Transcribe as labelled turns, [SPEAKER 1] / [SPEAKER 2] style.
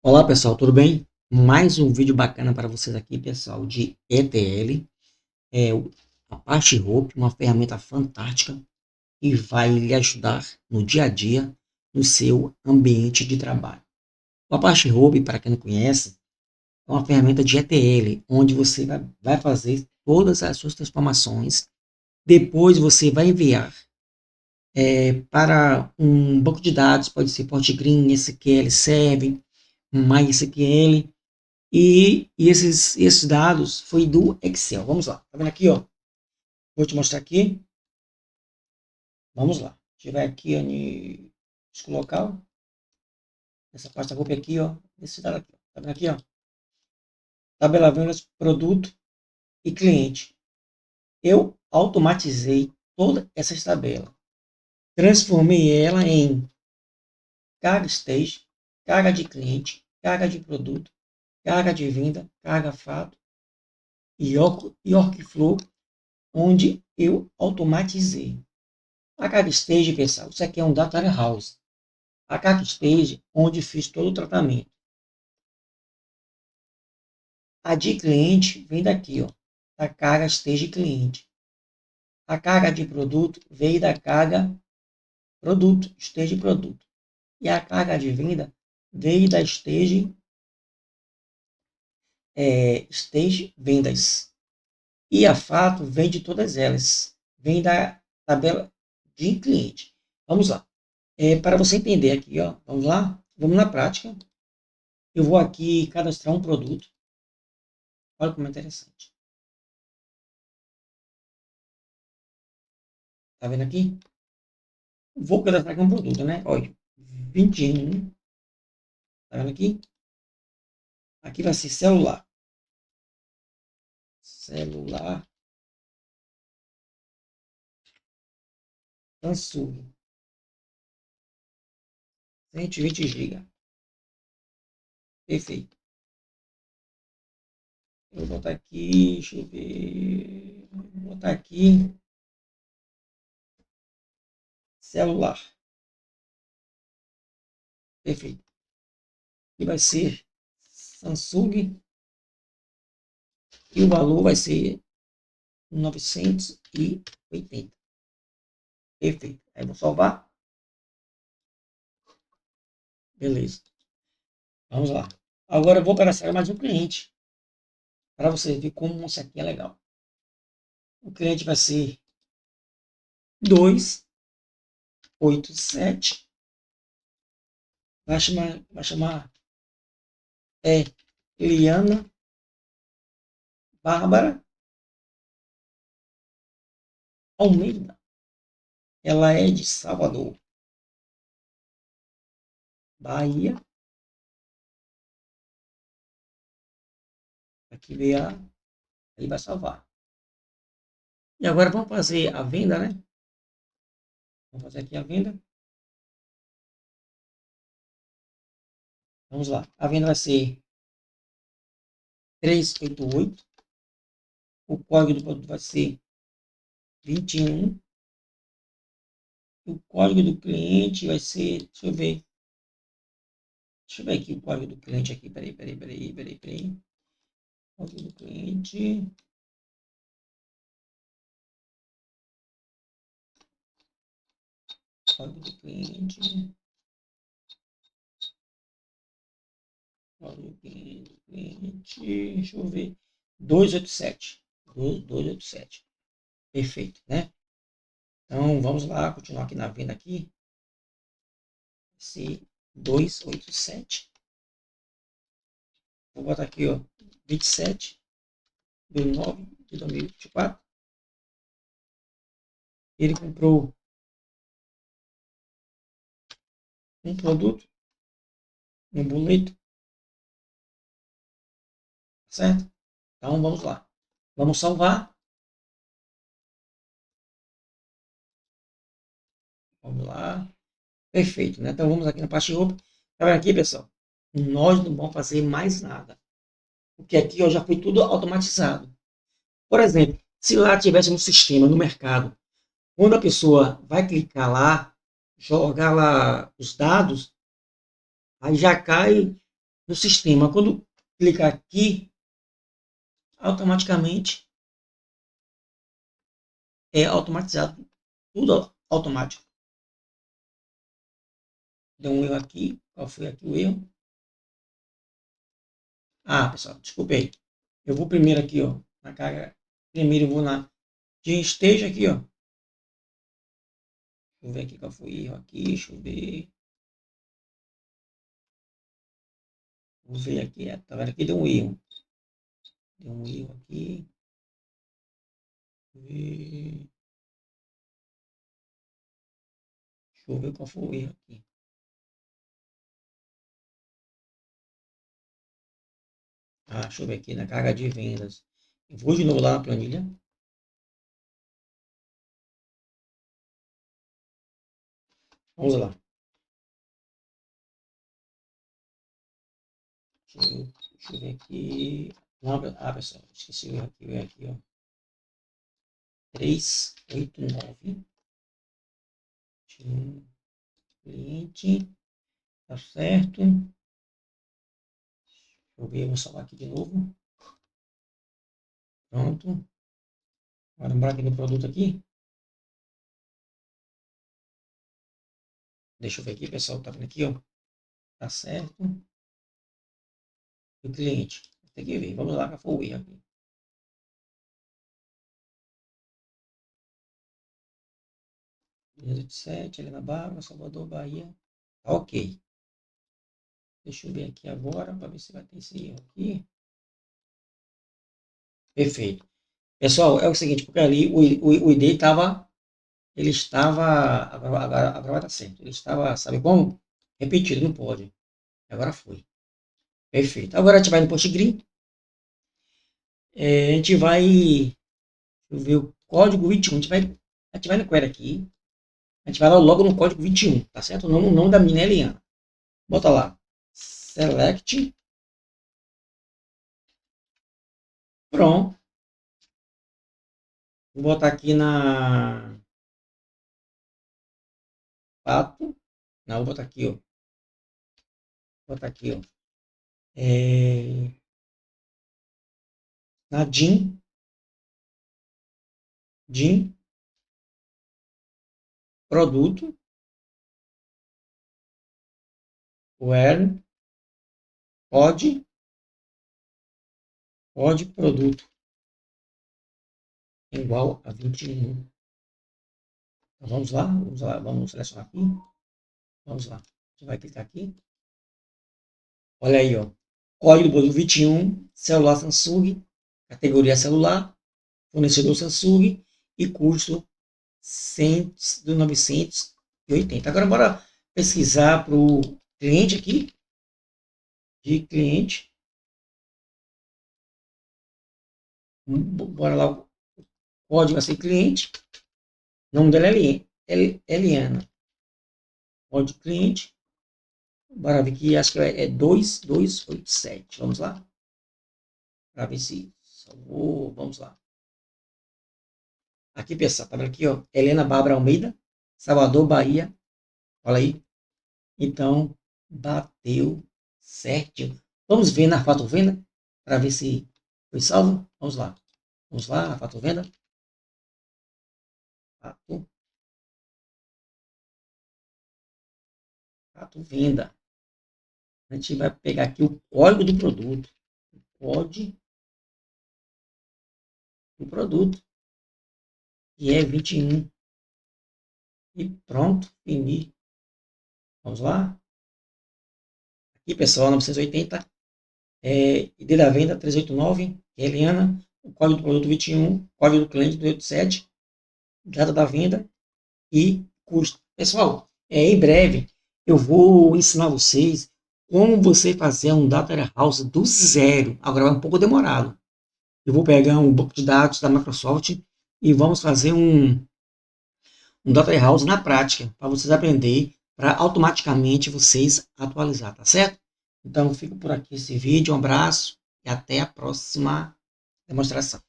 [SPEAKER 1] Olá pessoal, tudo bem? Mais um vídeo bacana para vocês aqui, pessoal, de ETL. A Apache Hope, uma ferramenta fantástica que vai lhe ajudar no dia a dia, no seu ambiente de trabalho. O Apache Hope, para quem não conhece, é uma ferramenta de ETL, onde você vai fazer todas as suas transformações. Depois você vai enviar para um banco de dados, pode ser Postgres, SQL Server, MySQL. E esses dados foi do Excel. Vamos lá. Tá vendo aqui, ó? Vou te mostrar aqui. Vamos lá. A gente vai aqui em disco local. Essa pasta roupa aqui, ó. Esse dado aqui. Tá vendo aqui, ó? Tabela vendas, produto e cliente. Eu automatizei toda essa tabela. Transformei ela em carga stage, carga de cliente, carga de produto, carga de venda, carga fato e workflow, onde eu automatizei. A carga stage, pessoal, isso aqui é um data warehouse. A carga stage, onde fiz todo o tratamento. A de cliente vem daqui, ó, da carga stage cliente. A carga de produto veio da carga produto, stage produto. E a carga de venda veio da stage vendas. E a fato vem de todas elas. Vem da tabela de cliente. Vamos lá. Para você entender aqui, ó, vamos lá? Vamos na prática. Eu vou aqui cadastrar um produto. Olha como é interessante. Tá vendo aqui? Vou cadastrar aqui um produto, né? Olha, 21. Tá vendo aqui? Aqui vai ser celular. Celular Samsung. 120 GB. Perfeito. Eu vou botar aqui, deixa eu ver. Vou botar aqui celular. Perfeito. E vai ser Samsung. E o valor vai ser 980. Perfeito. Aí vou salvar. Beleza. Vamos lá. Agora eu vou cadastrar mais um cliente. Para você ver como isso aqui é legal. O cliente vai ser 287. Vai chamar Eliana Bárbara Almeida. Ela é de Salvador, Bahia. Aqui veio aí vai salvar. E agora vamos fazer a venda, né? Vamos fazer aqui a venda. Vamos lá. A venda vai ser 388. O código do produto vai ser 21. O código do cliente vai ser, deixa eu ver. Deixa eu ver aqui o código do cliente aqui. Peraí. Código do cliente. Código do cliente. Código do cliente. Deixa eu ver. 287. 287. Perfeito, né? Então, vamos lá, continuar aqui na venda aqui. Esse 287. Vou botar aqui, ó, 27/9/2024. Ele comprou um produto, um boleto, certo? Então, vamos lá. Vamos salvar. Vamos lá. Perfeito, né? Então, vamos aqui na parte de roupa. Tá vendo aqui, pessoal? Nós não vamos fazer mais nada. Porque aqui, ó, já foi tudo automatizado. Por exemplo, se lá tivesse um sistema no mercado, quando a pessoa vai clicar lá, jogar lá os dados, aí já cai no sistema. Quando clicar aqui, automaticamente é automatizado, tudo automático. Deu um erro aqui. Qual foi aqui o erro? Ah, pessoal, desculpe aí. Eu vou primeiro aqui, ó, na carga. Primeiro eu vou na de esteja aqui, ó. Deixa eu ver aqui qual foi o erro aqui. Deixa eu ver. Vou ver aqui. Tá vendo aqui? Deu um erro. Deu um erro aqui. Deixa eu ver qual foi o erro aqui. Ah, deixa eu ver aqui na carga de vendas. Eu vou de novo lá na planilha. Vamos lá. Deixa eu ver aqui. Não, pessoal, esqueci o erro aqui. O erro aqui, ó. 389. Cliente. Tá certo. Deixa eu ver, vou salvar aqui de novo. Pronto. Agora lembrar aqui no produto aqui. Deixa eu ver aqui, pessoal. Tá vendo aqui, ó. Tá certo. O cliente. Tem que ver. Vamos lá, que foi o erro aqui. 287, Helena Barba, Salvador, Bahia. Tá ok. Deixa eu ver aqui agora, para ver se vai ter esse erro aqui. Perfeito. Pessoal, é o seguinte, porque ali o ID estava, ele estava, agora vai dar certo, ele estava, sabe como? Repetido, não pode. Agora foi. Perfeito. Agora a gente vai no Postgre, a gente vai, deixa eu ver o código 21, a gente vai no query aqui, a gente vai lá logo no código 21, tá certo? O nome da menina é Eliana. Bota lá, select, pronto. Vou botar aqui na pato. Não, vou botar aqui, ó. Vou botar aqui, ó. Na DIN. DIN. Produto. Where. Pode. Pode produto. Igual a 21. Então, vamos lá. Vamos lá. Vamos selecionar aqui. Vamos lá. Você vai clicar aqui. Olha aí, ó. Código do produto 21. Celular Samsung. Categoria celular. Fornecedor Samsung. E custo 980. Agora, bora pesquisar para o cliente aqui. De cliente. Bora lá. O código vai ser cliente. O nome dela é Eliana. Código cliente. Bora ver aqui. Acho que é 2287. Vamos lá. Para ver se salvou. Vamos lá. Aqui, pessoal. Tá vendo aqui, ó. Helena Bárbara Almeida. Salvador, Bahia. Olha aí. Então, bateu certinho. Vamos ver na fato venda. Para ver se foi salvo. Vamos lá. Vamos lá, a fato venda. Fato venda. A gente vai pegar aqui o código do produto. Código do produto. Que é 21. E pronto, fini. Vamos lá. Aqui, pessoal, 980. ID da venda 389. Eliana. O código do produto 21. Código do cliente 287. Data da venda e custo. Pessoal, em breve eu vou ensinar vocês como você fazer um data warehouse do zero. Agora é um pouco demorado. Eu vou pegar um banco de dados da Microsoft e vamos fazer um data warehouse na prática, para vocês aprenderem, para automaticamente vocês atualizar, tá certo? Então, fico por aqui esse vídeo, um abraço e até a próxima demonstração.